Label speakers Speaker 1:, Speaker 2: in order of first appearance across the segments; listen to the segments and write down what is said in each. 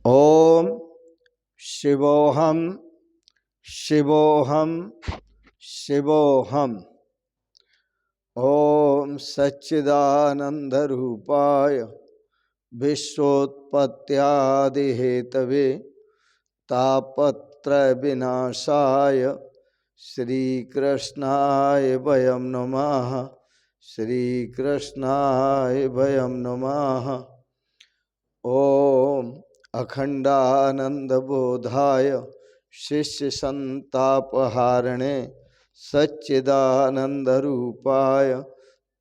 Speaker 1: ओम शिवोहम शिवोहम शिवोहम। ओम सच्चिदानंद रूपाय विश्वोत्पत्त्यादि Hathaway तापत्रय विनाशाय श्रीकृष्णाय वयं नमः। श्रीकृष्णाय वयं नमः। ओम अखंडानंद बोधाय शिष्य संतापहारणे सच्चिदानंद रूपाय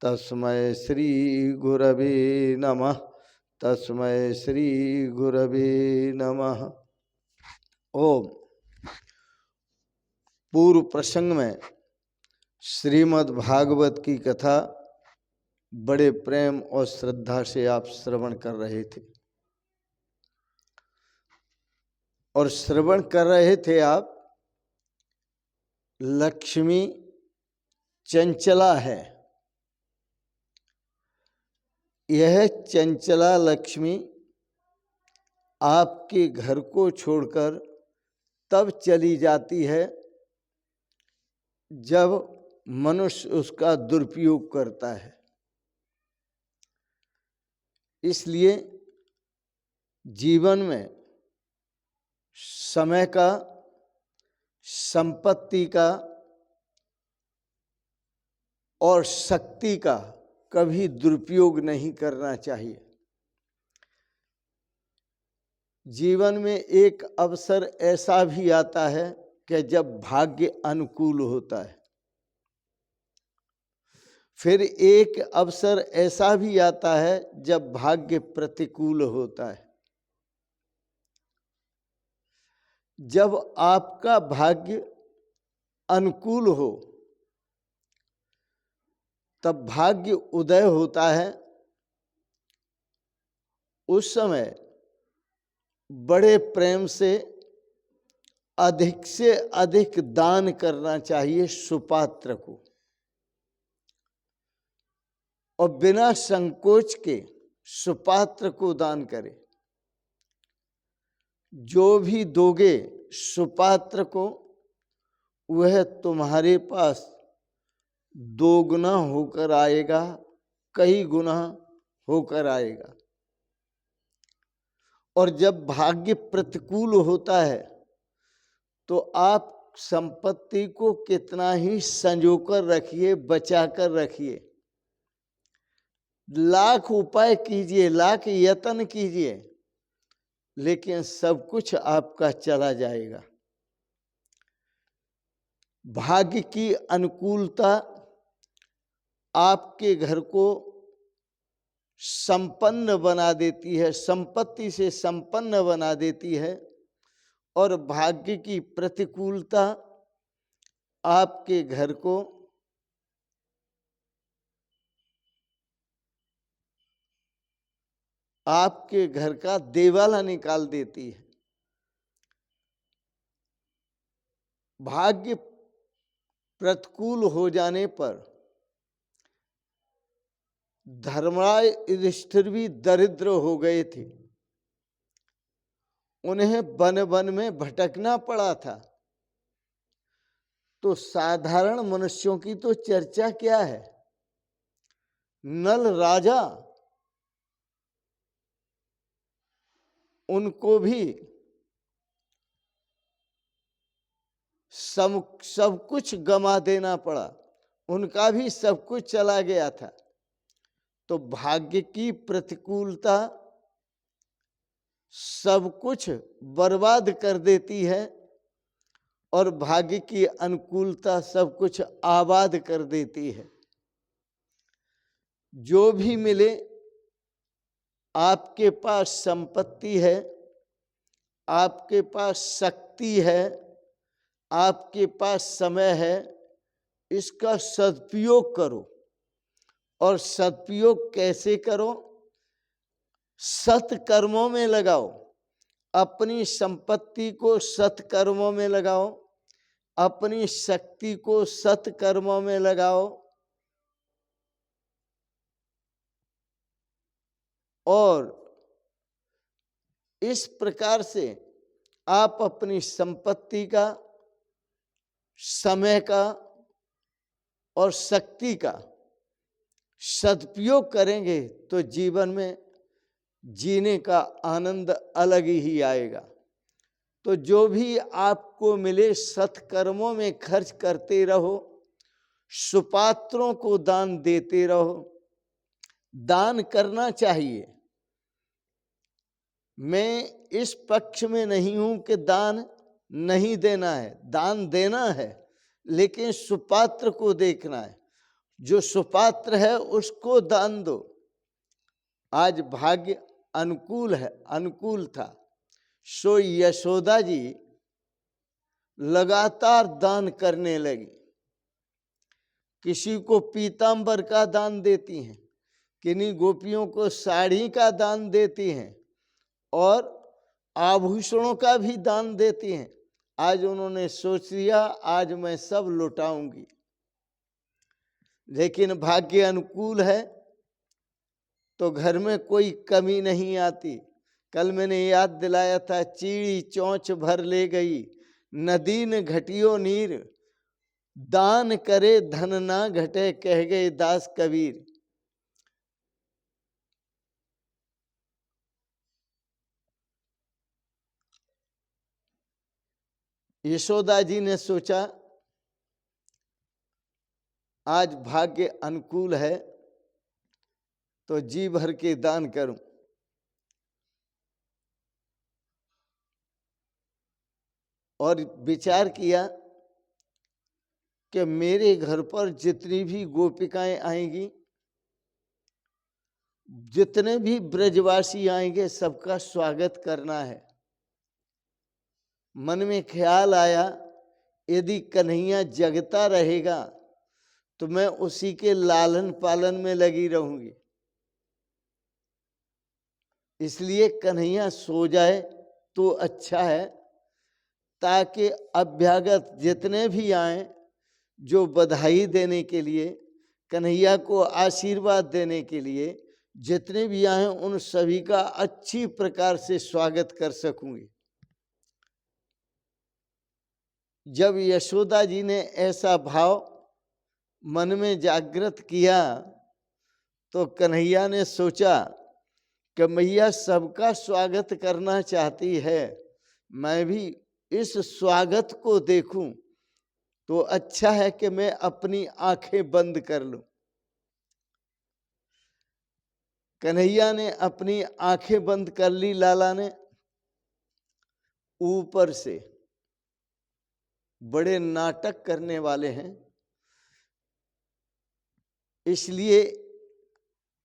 Speaker 1: तस्मै श्री गुरवे नमः। तस्मै श्री गुरवे नमः। ओम पूर्व प्रसंग में श्रीमद् भागवत की कथा बड़े प्रेम और श्रद्धा से आप श्रवण कर रहे थे और श्रवण कर रहे थे आप। लक्ष्मी चंचला है। यह चंचला लक्ष्मी आपके घर को छोड़कर तब चली जाती है जब मनुष्य उसका दुरुपयोग करता है। इसलिए जीवन में समय का, संपत्ति का और शक्ति का कभी दुरुपयोग नहीं करना चाहिए। जीवन में एक अवसर ऐसा भी आता है कि जब भाग्य अनुकूल होता है, फिर एक अवसर ऐसा भी आता है जब भाग्य प्रतिकूल होता है। जब आपका भाग्य अनुकूल हो तब भाग्य उदय होता है। उस समय बड़े प्रेम से अधिक दान करना चाहिए सुपात्र को, और बिना संकोच के सुपात्र को दान करें। जो भी दोगे सुपात्र को, वह तुम्हारे पास दोगुना होकर आएगा, कई गुना होकर आएगा। और जब भाग्य प्रतिकूल होता है तो आप संपत्ति को कितना ही संजोकर रखिए, बचाकर रखिए, लाख उपाय कीजिए, लाख यत्न कीजिए, लेकिन सब कुछ आपका चला जाएगा। भाग्य की अनुकूलता आपके घर को संपन्न बना देती है, संपत्ति से संपन्न बना देती है, और भाग्य की प्रतिकूलता आपके घर को आपके घर का देवाला निकाल देती है। भाग्य प्रतिकूल हो जाने पर धर्मराज युधिष्ठिर भी दरिद्र हो गए थे। उन्हें वन वन में भटकना पड़ा था। तो साधारण मनुष्यों की तो चर्चा क्या है। नल राजा, उनको भी सब कुछ गमा देना पड़ा, उनका भी सब कुछ चला गया था। तो भाग्य की प्रतिकूलता सब कुछ बर्बाद कर देती है और भाग्य की अनुकूलता सब कुछ आबाद कर देती है। जो भी मिले, आपके पास संपत्ति है, आपके पास शक्ति है, आपके पास समय है, इसका सदुपयोग करो। और सदुपयोग कैसे करो? सत्कर्मों में लगाओ। अपनी संपत्ति को सत्कर्मों में लगाओ, अपनी शक्ति को सत्कर्मों में लगाओ, और इस प्रकार से आप अपनी संपत्ति का, समय का और शक्ति का सदुपयोग करेंगे तो जीवन में जीने का आनंद अलग ही आएगा। तो जो भी आपको मिले सत्कर्मों में खर्च करते रहो, सुपात्रों को दान देते रहो। दान करना चाहिए। मैं इस पक्ष में नहीं हूं कि दान नहीं देना है, दान देना है, लेकिन सुपात्र को देखना है। जो सुपात्र है उसको दान दो। आज भाग्य अनुकूल है, अनुकूल था, सो यशोदा जी लगातार दान करने लगी। किसी को पीतांबर का दान देती हैं, किन्हीं गोपियों को साड़ी का दान देती हैं और आभूषणों का भी दान देती हैं। आज उन्होंने सोच लिया आज मैं सब लुटाऊंगी, लेकिन भाग्य अनुकूल है तो घर में कोई कमी नहीं आती। कल मैंने याद दिलाया था, चीड़ी चौंच भर ले गई, नदी न घटियो नीर, दान करे धन ना घटे, कह गए दास कबीर। यशोदा जी ने सोचा आज भाग्य अनुकूल है तो जी भर के दान करूं। और विचार किया कि मेरे घर पर जितनी भी गोपिकाएं आएंगी, जितने भी ब्रजवासी आएंगे, सबका स्वागत करना है। मन में ख्याल आया यदि कन्हैया जगता रहेगा तो मैं उसी के लालन पालन में लगी रहूंगी, इसलिए कन्हैया सो जाए तो अच्छा है, ताकि अभ्यागत जितने भी आए, जो बधाई देने के लिए, कन्हैया को आशीर्वाद देने के लिए जितने भी आए, उन सभी का अच्छी प्रकार से स्वागत कर सकूंगी। जब यशोदा जी ने ऐसा भाव मन में जागृत किया तो कन्हैया ने सोचा कि मैया सबका स्वागत करना चाहती है, मैं भी इस स्वागत को देखूं तो अच्छा है कि मैं अपनी आंखें बंद कर लूं। कन्हैया ने अपनी आंखें बंद कर ली, लाला ने। ऊपर से बड़े नाटक करने वाले हैं, इसलिए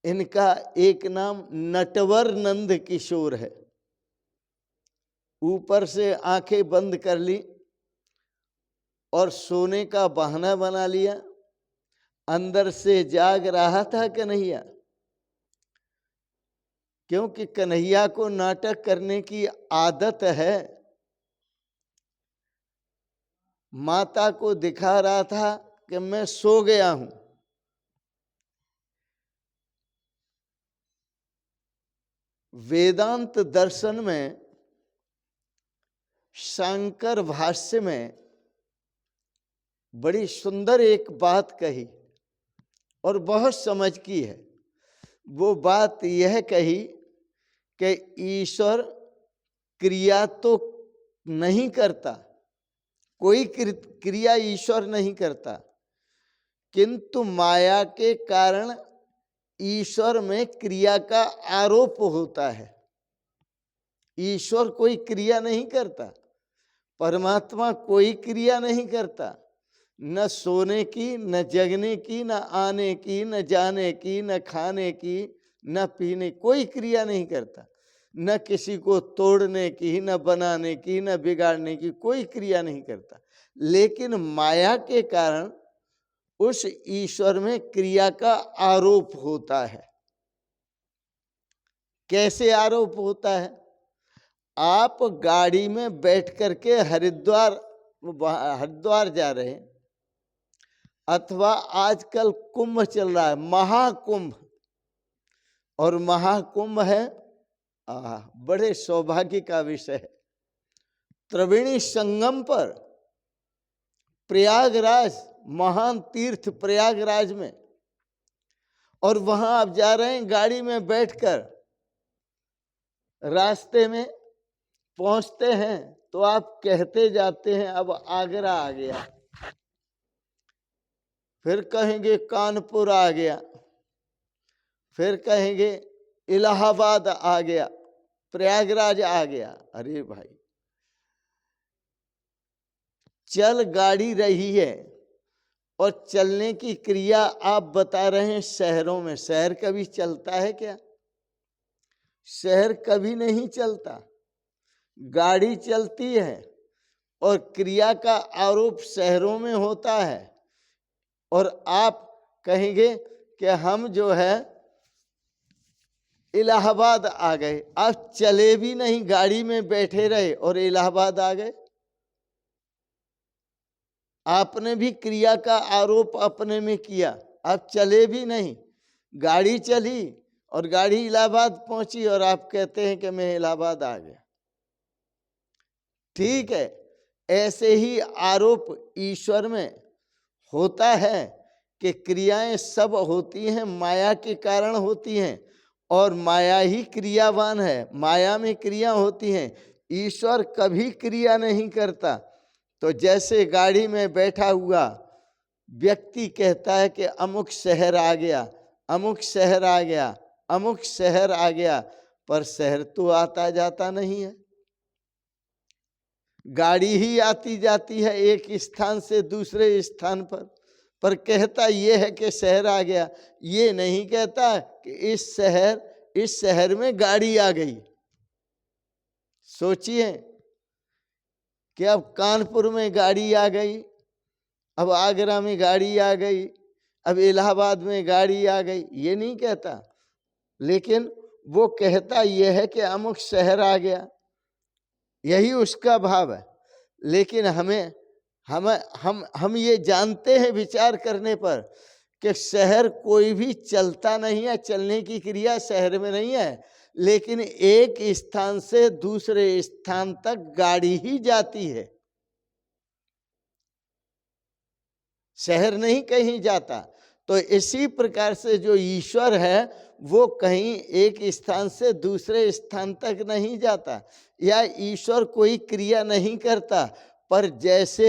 Speaker 1: इनका एक नाम नटवर नंद किशोर है। ऊपर से आंखें बंद कर ली और सोने का बहाना बना लिया। अंदर से जाग रहा था कन्हैया, क्योंकि कन्हैया को नाटक करने की आदत है। माता को दिखा रहा था कि मैं सो गया हूं। वेदांत दर्शन में शंकर भाष्य में बड़ी सुंदर एक बात कही और बहुत समझ की है। वो बात यह कही कि ईश्वर क्रिया तो नहीं करता, कोई क्रिया ईश्वर नहीं करता, किंतु माया के कारण ईश्वर में क्रिया का आरोप होता है। ईश्वर कोई क्रिया नहीं करता, परमात्मा कोई क्रिया नहीं करता, न सोने की, न जगने की, न आने की, न जाने की, न खाने की, न पीने, कोई क्रिया नहीं करता। न किसी को तोड़ने की, न बनाने की, न बिगाड़ने की, कोई क्रिया नहीं करता। लेकिन माया के कारण उस ईश्वर में क्रिया का आरोप होता है। कैसे आरोप होता है? आप गाड़ी में बैठ करके हरिद्वार जा रहे हैं, अथवा आजकल कुंभ चल रहा है, महाकुंभ, और महाकुंभ है बड़े सौभाग्य का विषय है। त्रिवेणी संगम पर प्रयागराज, महान तीर्थ प्रयागराज में, और वहां आप जा रहे हैं गाड़ी में बैठकर, रास्ते में पहुंचते हैं तो आप कहते जाते हैं अब आगरा आ गया, फिर कहेंगे कानपुर आ गया, फिर कहेंगे इलाहाबाद आ गया, प्रयागराज आ गया। अरे भाई, चल गाड़ी रही है और चलने की क्रिया आप बता रहे हैं शहरों में। शहर कभी चलता है क्या? शहर कभी नहीं चलता। गाड़ी चलती है और क्रिया का आरोप शहरों में होता है। और आप कहेंगे कि हम जो है इलाहाबाद आ गए। आप चले भी नहीं, गाड़ी में बैठे रहे और इलाहाबाद आ गए। आपने भी क्रिया का आरोप अपने में किया। आप चले भी नहीं, गाड़ी चली और गाड़ी इलाहाबाद पहुंची और आप कहते हैं कि मैं इलाहाबाद आ गया। ठीक है, ऐसे ही आरोप ईश्वर में होता है कि क्रियाएं सब होती हैं माया के कारण होती हैं, और माया ही क्रियावान है। माया में क्रिया होती हैं, ईश्वर कभी क्रिया नहीं करता। तो जैसे गाड़ी में बैठा हुआ व्यक्ति कहता है कि अमुक शहर आ गया, अमुक शहर आ गया, अमुक शहर आ गया, पर शहर तो आता जाता नहीं है। गाड़ी ही आती जाती है एक स्थान से दूसरे स्थान पर कहता ये है कि शहर आ गया। ये नहीं कहता कि इस शहर में गाड़ी आ गई। सोचिए कि अब कानपुर में गाड़ी आ गई, अब आगरा में गाड़ी आ गई, अब इलाहाबाद में गाड़ी आ गई, ये नहीं कहता। लेकिन वो कहता यह है कि अमुक शहर आ गया, यही उसका भाव है। लेकिन हम ये जानते हैं विचार करने पर कि शहर कोई भी चलता नहीं है, चलने की क्रिया शहर में नहीं है, लेकिन एक स्थान से दूसरे स्थान तक गाड़ी ही जाती है, शहर नहीं कहीं जाता। तो इसी प्रकार से जो ईश्वर है वो कहीं एक स्थान से दूसरे स्थान तक नहीं जाता, या ईश्वर कोई क्रिया नहीं करता। पर जैसे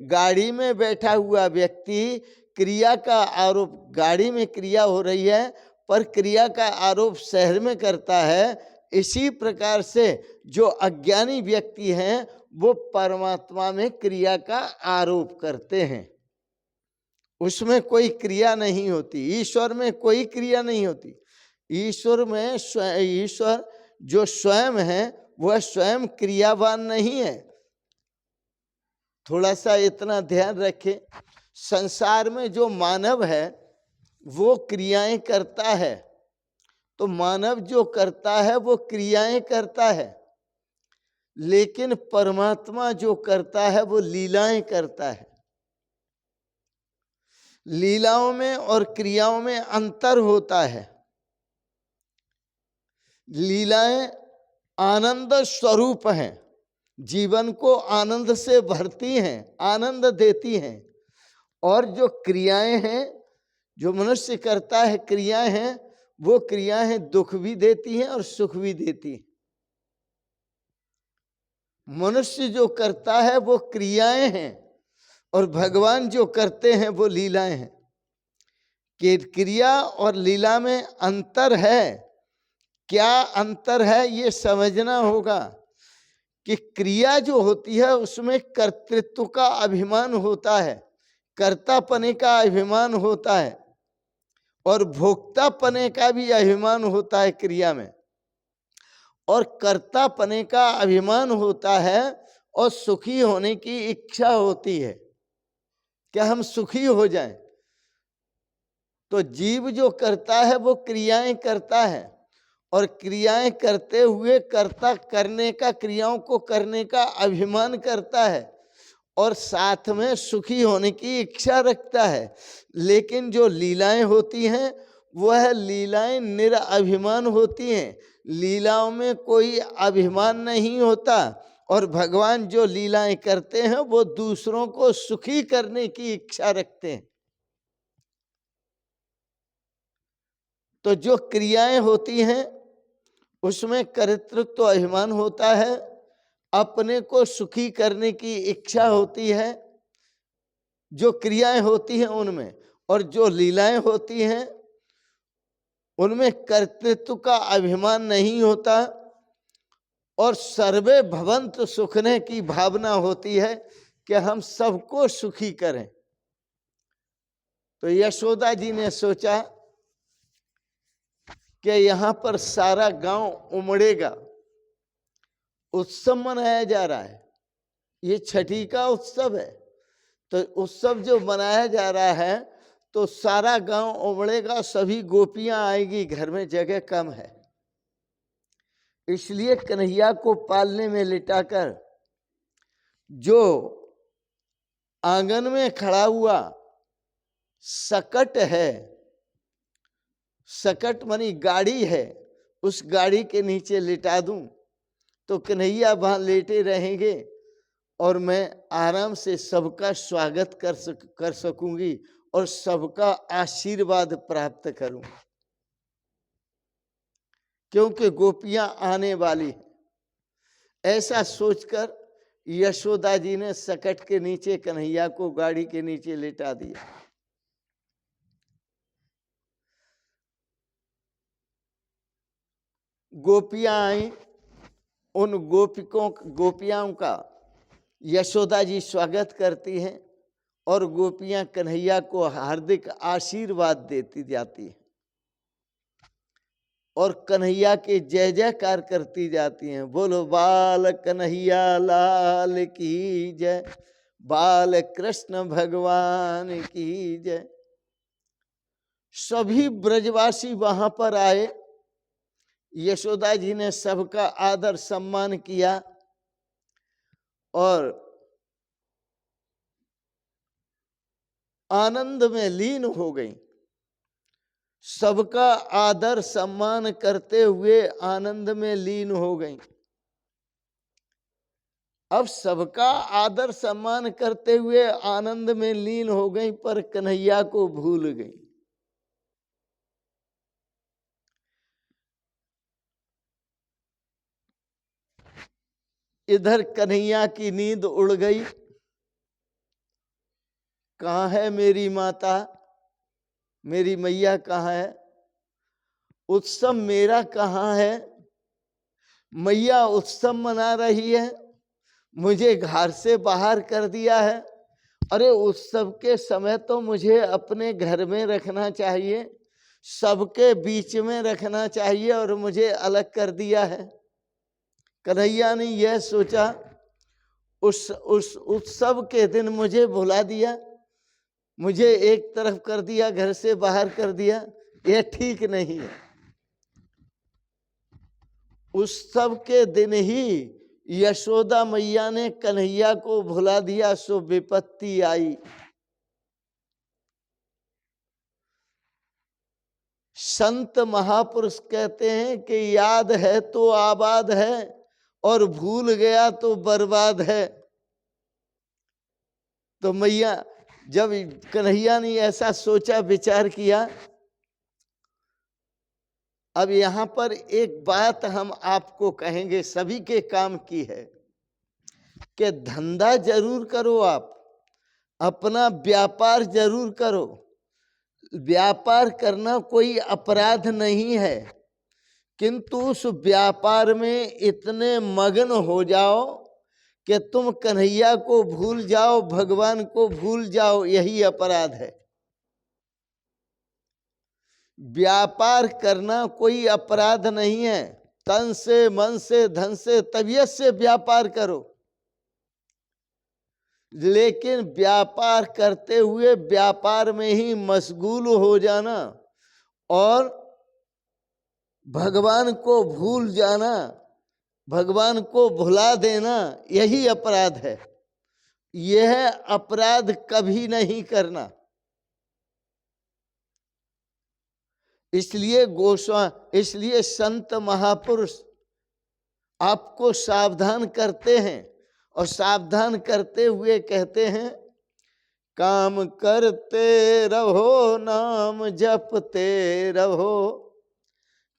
Speaker 1: गाड़ी में बैठा हुआ व्यक्ति क्रिया का आरोप, गाड़ी में क्रिया हो रही है पर क्रिया का आरोप शहर में करता है, इसी प्रकार से जो अज्ञानी व्यक्ति हैं वो परमात्मा में क्रिया का आरोप करते हैं। उसमें कोई क्रिया नहीं होती, ईश्वर में कोई क्रिया नहीं होती। ईश्वर जो स्वयं है वह स्वयं क्रियावान नहीं है। थोड़ा सा इतना ध्यान रखें, संसार में जो मानव है वो क्रियाएं करता है, तो मानव जो करता है वो क्रियाएं करता है, लेकिन परमात्मा जो करता है वो लीलाएं करता है। लीलाओं में और क्रियाओं में अंतर होता है। लीलाएं आनंद स्वरूप हैं, जीवन को आनंद से भरती हैं, आनंद देती हैं। और जो क्रियाएं हैं, जो मनुष्य करता है क्रियाएं हैं, वो क्रियाएं दुख भी देती हैं और सुख भी देती हैं। मनुष्य जो करता है वो क्रियाएं हैं और भगवान जो करते हैं वो लीलाएं हैं। कि क्रिया और लीला में अंतर है। क्या अंतर है ये समझना होगा कि क्रिया जो होती है उसमें कर्तृत्व का अभिमान होता है, कर्तापने का अभिमान होता है, और भोक्तापने का भी अभिमान होता है क्रिया में। और कर्तापने का अभिमान होता है और सुखी होने की इच्छा होती है, क्या हम सुखी हो जाएं। तो जीव जो करता है वो क्रियाएं करता है, और क्रियाएं करते हुए कर्ता करने का, क्रियाओं को करने का अभिमान करता है, और साथ में सुखी होने की इच्छा रखता है। लेकिन जो लीलाएं होती हैं वह लीलाएं निराभिमान होती हैं, लीलाओं में कोई अभिमान नहीं होता। और भगवान जो लीलाएं करते हैं वो दूसरों को सुखी करने की इच्छा रखते हैं। तो जो क्रियाएं होती हैं उसमें कर्तृत्व अभिमान होता है, अपने को सुखी करने की इच्छा होती है जो क्रियाएं होती हैं उनमें, और जो लीलाएं होती हैं उनमें कर्तृत्व का अभिमान नहीं होता और सर्वे भवंत सुखने की भावना होती है कि हम सबको सुखी करें। तो यशोदा जी ने सोचा कि यहाँ पर सारा गांव उमड़ेगा, उत्सव मनाया जा रहा है, ये छठी का उत्सव है। तो उत्सव जो मनाया जा रहा है तो सारा गांव उमड़ेगा, सभी गोपियां आएगी, घर में जगह कम है। इसलिए कन्हैया को पालने में लिटाकर जो आंगन में खड़ा हुआ सकट है, सकट मानी गाड़ी है, उस गाड़ी के नीचे लिटा दूं तो कन्हैया वहां लेटे रहेंगे और मैं आराम से सबका स्वागत कर सकूंगी और सबका आशीर्वाद प्राप्त करूंगी, क्योंकि गोपियां आने वाली हैं। ऐसा सोचकर यशोदा जी ने सकट के नीचे कन्हैया को गाड़ी के नीचे लेटा दिया। गोपियां आई, उन गोपियाओं का यशोदा जी स्वागत करती हैं और गोपियां कन्हैया को हार्दिक आशीर्वाद देती जाती हैं और कन्हैया के जय जयकार करती जाती हैं। बोलो बाल कन्हैया लाल की जय, बाल कृष्ण भगवान की जय। सभी ब्रजवासी वहां पर आए, यशोदा जी ने सबका आदर सम्मान किया और आनंद में लीन हो गई। सबका आदर सम्मान करते हुए आनंद में लीन हो गई। अब सबका आदर सम्मान करते हुए आनंद में लीन हो गई, पर कन्हैया को भूल गई। इधर कन्हैया की नींद उड़ गई। कहाँ है मेरी माता, मेरी मैया कहाँ है, उत्सव मेरा कहाँ है, मैया उत्सव मना रही है, मुझे घर से बाहर कर दिया है। अरे उत्सव के समय तो मुझे अपने घर में रखना चाहिए, सबके बीच में रखना चाहिए, और मुझे अलग कर दिया है। कन्हैया ने यह सोचा, उस उत्सव के दिन मुझे भुला दिया, मुझे एक तरफ कर दिया, घर से बाहर कर दिया, यह ठीक नहीं है। उत्सव के दिन ही यशोदा मैया ने कन्हैया को भुला दिया, सो विपत्ति आई। संत महापुरुष कहते हैं कि याद है तो आबाद है और भूल गया तो बर्बाद है। तो मैया, जब कन्हैया ने ऐसा सोचा विचार किया, अब यहां पर एक बात हम आपको कहेंगे, सभी के काम की है कि धंधा जरूर करो, आप अपना व्यापार जरूर करो। व्यापार करना कोई अपराध नहीं है, किंतु उस व्यापार में इतने मग्न हो जाओ कि तुम कन्हैया को भूल जाओ, भगवान को भूल जाओ, यही अपराध है। व्यापार करना कोई अपराध नहीं है, तन से, मन से, धन से, तबीयत से व्यापार करो, लेकिन व्यापार करते हुए व्यापार में ही मशगूल हो जाना और भगवान को भूल जाना, भगवान को भुला देना, यही अपराध है। यह अपराध कभी नहीं करना। इसलिए संत महापुरुष आपको सावधान करते हैं और सावधान करते हुए कहते हैं, काम करते रहो नाम जपते रहो,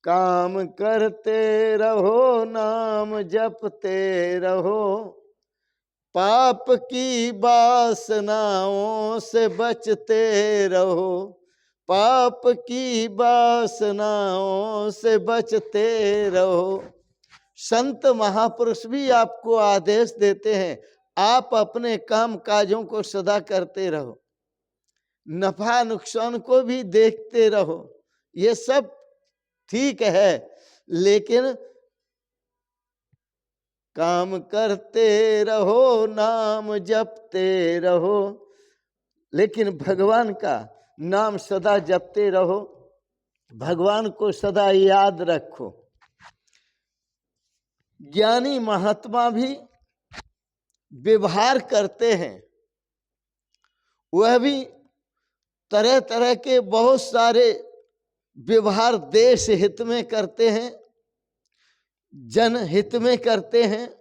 Speaker 1: काम करते रहो नाम जपते रहो, पाप की वासनाओं से बचते रहो, पाप की वासनाओं से बचते रहो। संत महापुरुष भी आपको आदेश देते हैं, आप अपने काम काजों को सदा करते रहो, नफा नुकसान को भी देखते रहो। ये सब ठीक है, लेकिन काम करते रहो नाम जपते रहो, लेकिन भगवान का नाम सदा जपते रहो, भगवान को सदा याद रखो। ज्ञानी महात्मा भी व्यवहार करते हैं, वह भी तरह तरह के बहुत सारे व्यवहार देश हित में करते हैं, जन हित में करते हैं,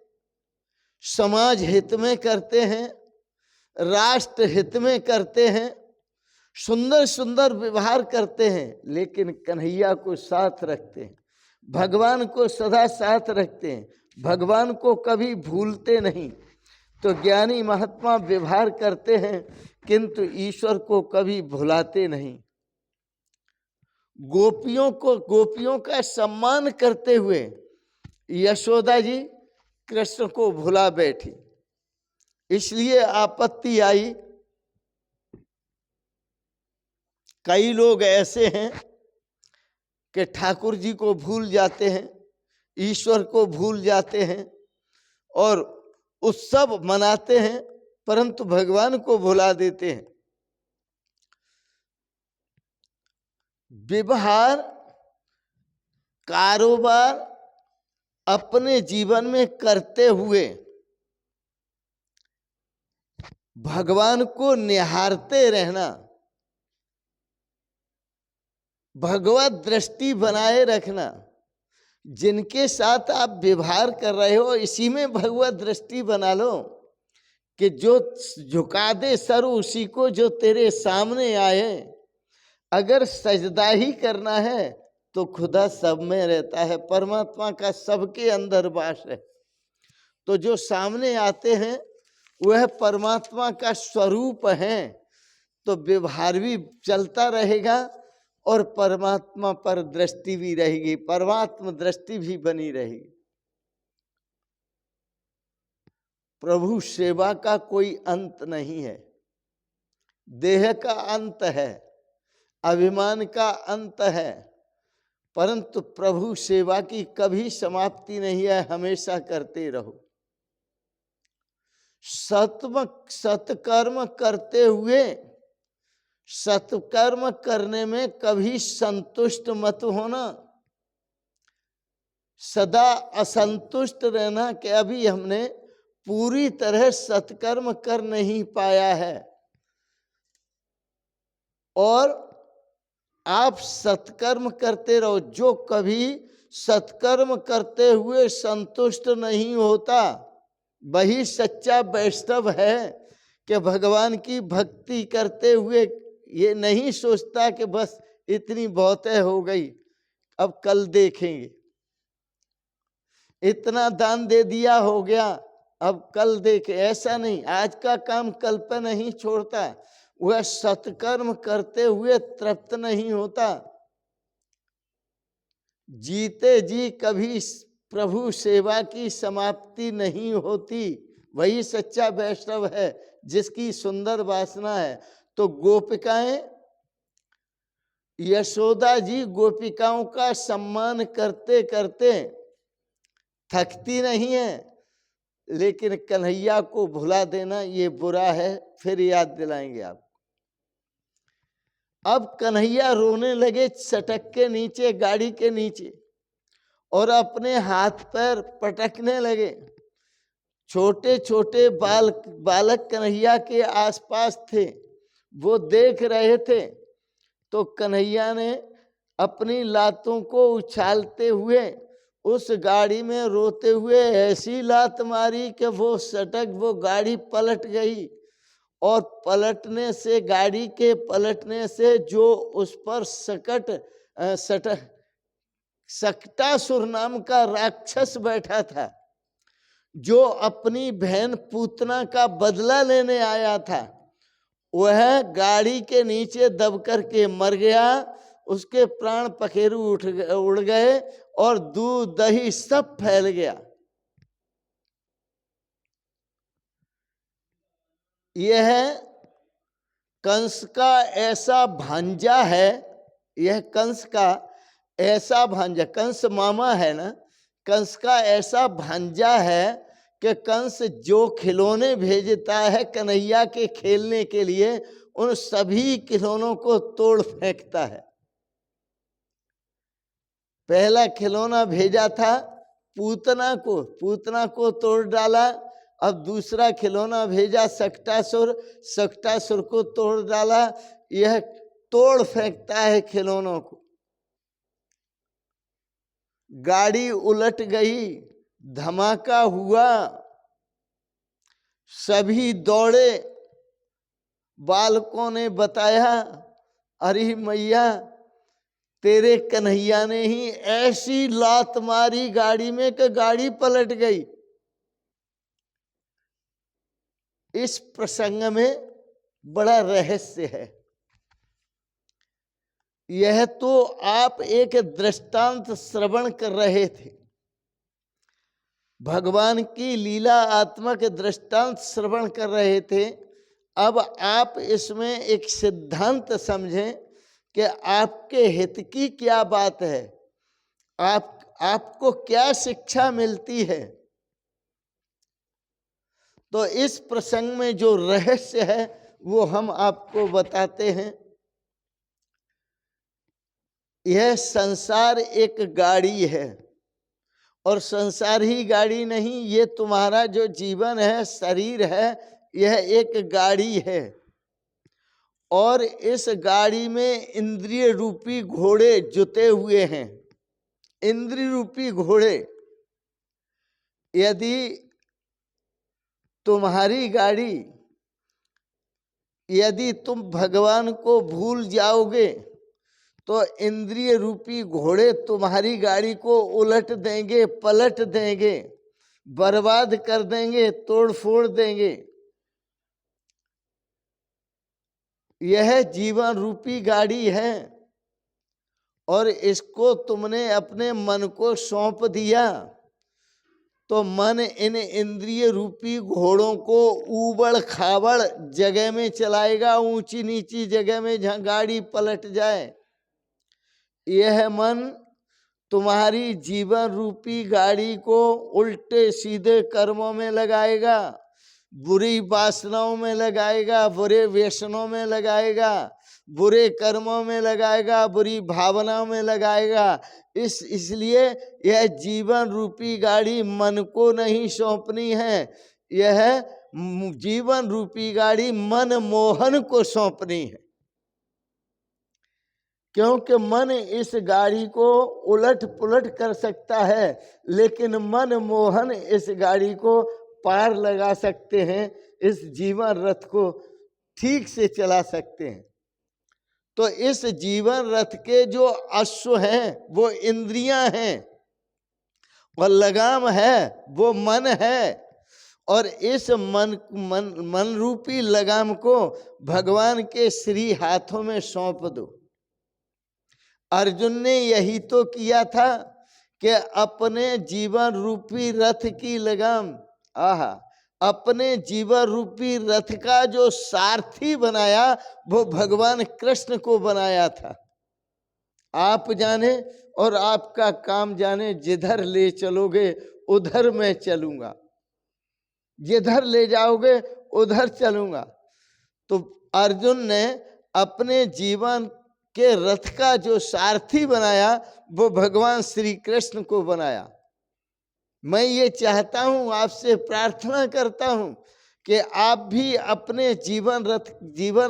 Speaker 1: समाज हित में करते हैं, राष्ट्र हित में करते हैं, सुंदर सुंदर व्यवहार करते हैं, लेकिन कन्हैया को साथ रखते हैं, भगवान को सदा साथ रखते हैं, भगवान को कभी भूलते नहीं। तो ज्ञानी महात्मा व्यवहार करते हैं किंतु ईश्वर को कभी भुलाते नहीं। गोपियों का सम्मान करते हुए यशोदा जी कृष्ण को भुला बैठी, इसलिए आपत्ति आई। कई लोग ऐसे हैं कि ठाकुर जी को भूल जाते हैं, ईश्वर को भूल जाते हैं और उत्सव मनाते हैं, परंतु भगवान को भुला देते हैं। व्यवहार कारोबार अपने जीवन में करते हुए भगवान को निहारते रहना, भगवत दृष्टि बनाए रखना। जिनके साथ आप व्यवहार कर रहे हो इसी में भगवत दृष्टि बना लो, कि जो झुका दे सर उसी को जो तेरे सामने आए। अगर सजदा ही करना है तो खुदा सब में रहता है, परमात्मा का सबके अंदर वास है। तो जो सामने आते हैं वह परमात्मा का स्वरूप है, तो व्यवहार भी चलता रहेगा और परमात्मा पर दृष्टि भी रहेगी, परमात्मा दृष्टि भी बनी रहेगी। प्रभु सेवा का कोई अंत नहीं है, देह का अंत है, अभिमान का अंत है, परंतु प्रभु सेवा की कभी समाप्ति नहीं है, हमेशा करते रहो। सत्कर्म करते हुए सत्कर्म करने में कभी संतुष्ट मत होना, सदा असंतुष्ट रहना कि अभी हमने पूरी तरह सत्कर्म कर नहीं पाया है। और आप सत्कर्म करते रहो। जो कभी सत्कर्म करते हुए संतुष्ट नहीं होता वही सच्चा वैष्णव है, कि भगवान की भक्ति करते हुए ये नहीं सोचता कि बस इतनी बहुत हो गई, अब कल देखेंगे, इतना दान दे दिया हो गया, अब कल देखे। ऐसा नहीं, आज का काम कल पर नहीं छोड़ता, वह सत्कर्म करते हुए तृप्त नहीं होता। जीते जी कभी प्रभु सेवा की समाप्ति नहीं होती, वही सच्चा वैष्णव है जिसकी सुंदर वासना है। तो गोपिकाएं, यशोदा जी गोपिकाओं का सम्मान करते करते थकती नहीं है, लेकिन कन्हैया को भुला देना ये बुरा है। फिर याद दिलाएंगे आप। अब कन्हैया रोने लगे सटक के नीचे, गाड़ी के नीचे, और अपने हाथ पैर पटकने लगे। छोटे छोटे बालक कन्हैया के आसपास थे, वो देख रहे थे। तो कन्हैया ने अपनी लातों को उछालते हुए उस गाड़ी में रोते हुए ऐसी लात मारी कि वो गाड़ी पलट गई। और पलटने से, गाड़ी के पलटने से जो उस पर सक्टासुर नाम का राक्षस बैठा था, जो अपनी बहन पूतना का बदला लेने आया था, वह गाड़ी के नीचे दब करके मर गया। उसके प्राण पखेरु उड़ गए और दूध दही सब फैल गया। यह कंस का ऐसा भांजा है, यह कंस का ऐसा भांजा, कंस मामा है ना, कंस का ऐसा भांजा है कि कंस जो खिलौने भेजता है कन्हैया के खेलने के लिए, उन सभी खिलौनों को तोड़ फेंकता है। पहला खिलौना भेजा था पूतना को तोड़ डाला। अब दूसरा खिलौना भेजा सक्टासुर को तोड़ डाला। यह तोड़ फेंकता है खिलौनों को। गाड़ी उलट गई, धमाका हुआ, सभी दौड़े। बालकों ने बताया, अरे मैया, तेरे कन्हैया ने ही ऐसी लात मारी गाड़ी में कि गाड़ी पलट गई। इस प्रसंग में बड़ा रहस्य है। यह तो आप एक दृष्टांत श्रवण कर रहे थे, भगवान की लीला आत्मक दृष्टांत श्रवण कर रहे थे। अब आप इसमें एक सिद्धांत समझें कि आपके हित की क्या बात है, आपको क्या शिक्षा मिलती है। तो इस प्रसंग में जो रहस्य है वो हम आपको बताते हैं। यह संसार एक गाड़ी है, और संसार ही गाड़ी नहीं, ये तुम्हारा जो जीवन है, शरीर है, यह एक गाड़ी है। और इस गाड़ी में इंद्रिय रूपी घोड़े जुते हुए हैं। इंद्रिय रूपी घोड़े, यदि तुम्हारी गाड़ी, यदि तुम भगवान को भूल जाओगे तो इंद्रिय रूपी घोड़े तुम्हारी गाड़ी को उलट देंगे, पलट देंगे, बर्बाद कर देंगे, तोड़ फोड़ देंगे। यह जीवन रूपी गाड़ी है और इसको तुमने अपने मन को सौंप दिया तो मन इन इंद्रिय रूपी घोड़ों को ऊबड़ खाबड़ जगह में चलाएगा, ऊंची नीची जगह में जहां गाड़ी पलट जाए। यह मन तुम्हारी जीवन रूपी गाड़ी को उल्टे सीधे कर्मों में लगाएगा, बुरी वासनाओं में लगाएगा, बुरे व्यसनों में लगाएगा, बुरे कर्मों में लगाएगा, बुरी भावनाओं में लगाएगा। इसलिए यह जीवन रूपी गाड़ी मन को नहीं सौंपनी है, यह जीवन रूपी गाड़ी मन मोहन को सौंपनी है। क्योंकि मन इस गाड़ी को उलट पुलट कर सकता है, लेकिन मन मोहन इस गाड़ी को पार लगा सकते हैं, इस जीवन रथ को ठीक से चला सकते हैं। तो इस जीवन रथ के जो अश्व हैं वो इंद्रियां हैं और लगाम है वो मन है। और इस मन रूपी लगाम को भगवान के श्री हाथों में सौंप दो। अर्जुन ने यही तो किया था कि अपने जीवन रूपी रथ की लगाम, अपने जीवन रूपी रथ का जो सारथी बनाया वो भगवान कृष्ण को बनाया था। आप जाने और आपका काम जाने, जिधर ले चलोगे उधर मैं चलूंगा, जिधर ले जाओगे उधर चलूंगा। तो अर्जुन ने अपने जीवन के रथ का जो सारथी बनाया वो भगवान श्री कृष्ण को बनाया। मैं ये चाहता हूं, आपसे प्रार्थना करता हूं कि आप भी अपने जीवन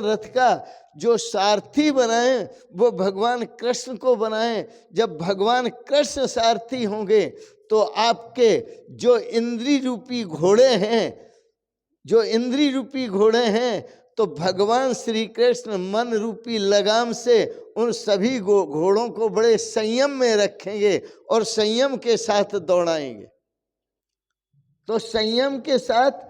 Speaker 1: रथ का जो सारथी बनाएं वो भगवान कृष्ण को बनाएं। जब भगवान कृष्ण सारथी होंगे तो आपके जो इंद्रिय रूपी घोड़े हैं तो भगवान श्री कृष्ण मन रूपी लगाम से उन सभी घोड़ों को बड़े संयम में रखेंगे और संयम के साथ दौड़ाएंगे। तो संयम के साथ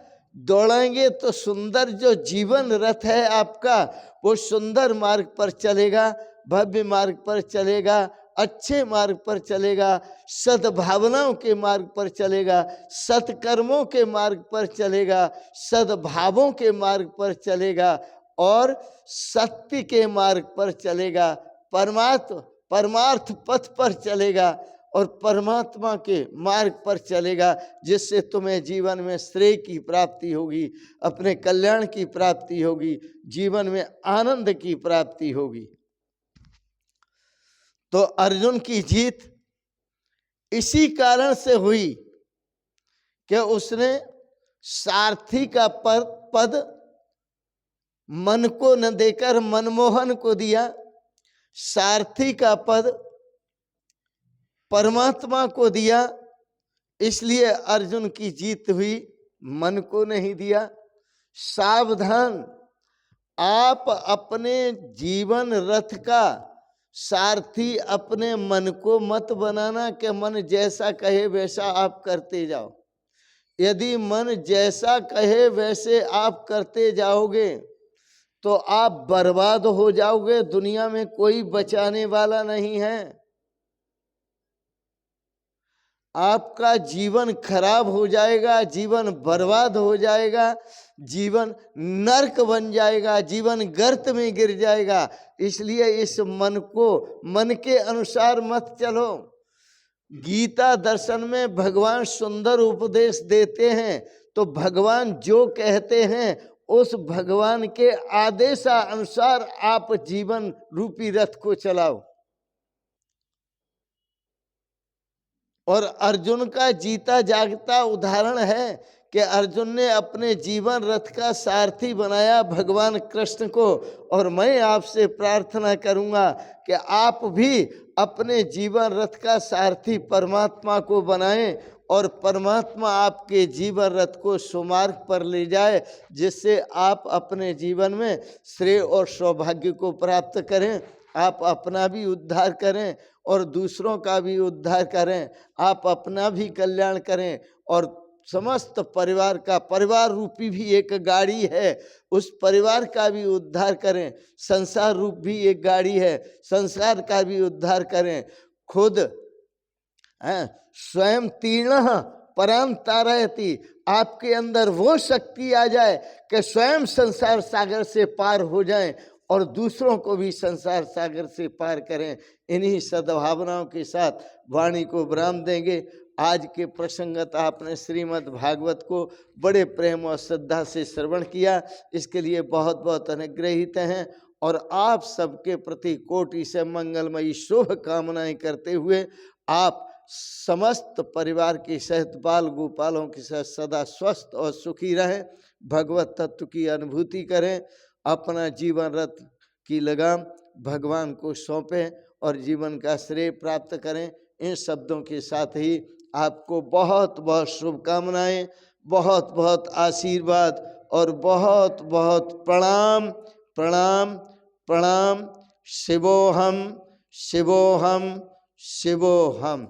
Speaker 1: दौड़ाएंगे तो सुंदर जो जीवन रथ है आपका वो सुंदर मार्ग पर चलेगा, भव्य मार्ग पर चलेगा, अच्छे मार्ग पर चलेगा, सद्भावनाओं के मार्ग पर चलेगा, सत्कर्मों के मार्ग पर चलेगा, सद्भावों के मार्ग पर चलेगा और सत्य के मार्ग पर चलेगा, परमार्थ पथ पर चलेगा और परमात्मा के मार्ग पर चलेगा, जिससे तुम्हें जीवन में श्रेय की प्राप्ति होगी, अपने कल्याण की प्राप्ति होगी, जीवन में आनंद की प्राप्ति होगी। तो अर्जुन की जीत इसी कारण से हुई कि उसने सारथी का पद मन को न देकर मनमोहन को दिया, सारथी का पद परमात्मा को दिया, इसलिए अर्जुन की जीत हुई, मन को नहीं दिया। सावधान, आप अपने जीवन रथ का सारथी अपने मन को मत बनाना कि मन जैसा कहे वैसा आप करते जाओ। यदि मन जैसा कहे वैसे आप करते जाओगे तो आप बर्बाद हो जाओगे, दुनिया में कोई बचाने वाला नहीं है। आपका जीवन खराब हो जाएगा, जीवन बर्बाद हो जाएगा, जीवन नरक बन जाएगा, जीवन गर्त में गिर जाएगा। इसलिए इस मन के अनुसार मत चलो। गीता दर्शन में भगवान सुंदर उपदेश देते हैं, तो भगवान जो कहते हैं उस भगवान के आदेशानुसार आप जीवन रूपी रथ को चलाओ। और अर्जुन का जीता जागता उदाहरण है कि अर्जुन ने अपने जीवन रथ का सारथी बनाया भगवान कृष्ण को। और मैं आपसे प्रार्थना करूंगा कि आप भी अपने जीवन रथ का सारथी परमात्मा को बनाएं और परमात्मा आपके जीवन रथ को सुमार्ग पर ले जाए, जिससे आप अपने जीवन में श्रेय और सौभाग्य को प्राप्त करें, आप अपना भी उद्धार करें और दूसरों का भी उद्धार करें, आप अपना भी कल्याण करें और समस्त परिवार का, परिवार रूपी भी एक गाड़ी है, उस परिवार का भी उद्धार करें। संसार रूप भी एक गाड़ी है, संसार का भी उद्धार करें। खुद स्वयं तीर्ण पराम तारयति, आपके अंदर वो शक्ति आ जाए कि स्वयं संसार सागर से पार हो जाएं और दूसरों को भी संसार सागर से पार करें। इन्हीं सद्भावनाओं के साथ वाणी को विराम देंगे। आज के प्रसंगत आपने श्रीमद् भागवत को बड़े प्रेम और श्रद्धा से श्रवण किया, इसके लिए बहुत बहुत अनुग्रहित हैं और आप सबके प्रति कोटि से मंगलमयी शुभ कामनाएं करते हुए आप समस्त परिवार के सहित बाल गोपालों के साथ सदा स्वस्थ और सुखी रहें, भगवत तत्व की अनुभूति करें, अपना जीवन रथ की लगाम भगवान को सौंपें और जीवन का श्रेय प्राप्त करें। इन शब्दों के साथ ही आपको बहुत बहुत शुभकामनाएं, बहुत बहुत आशीर्वाद और बहुत बहुत प्रणाम प्रणाम प्रणाम। शिवोहम शिवोहम शिवोहम।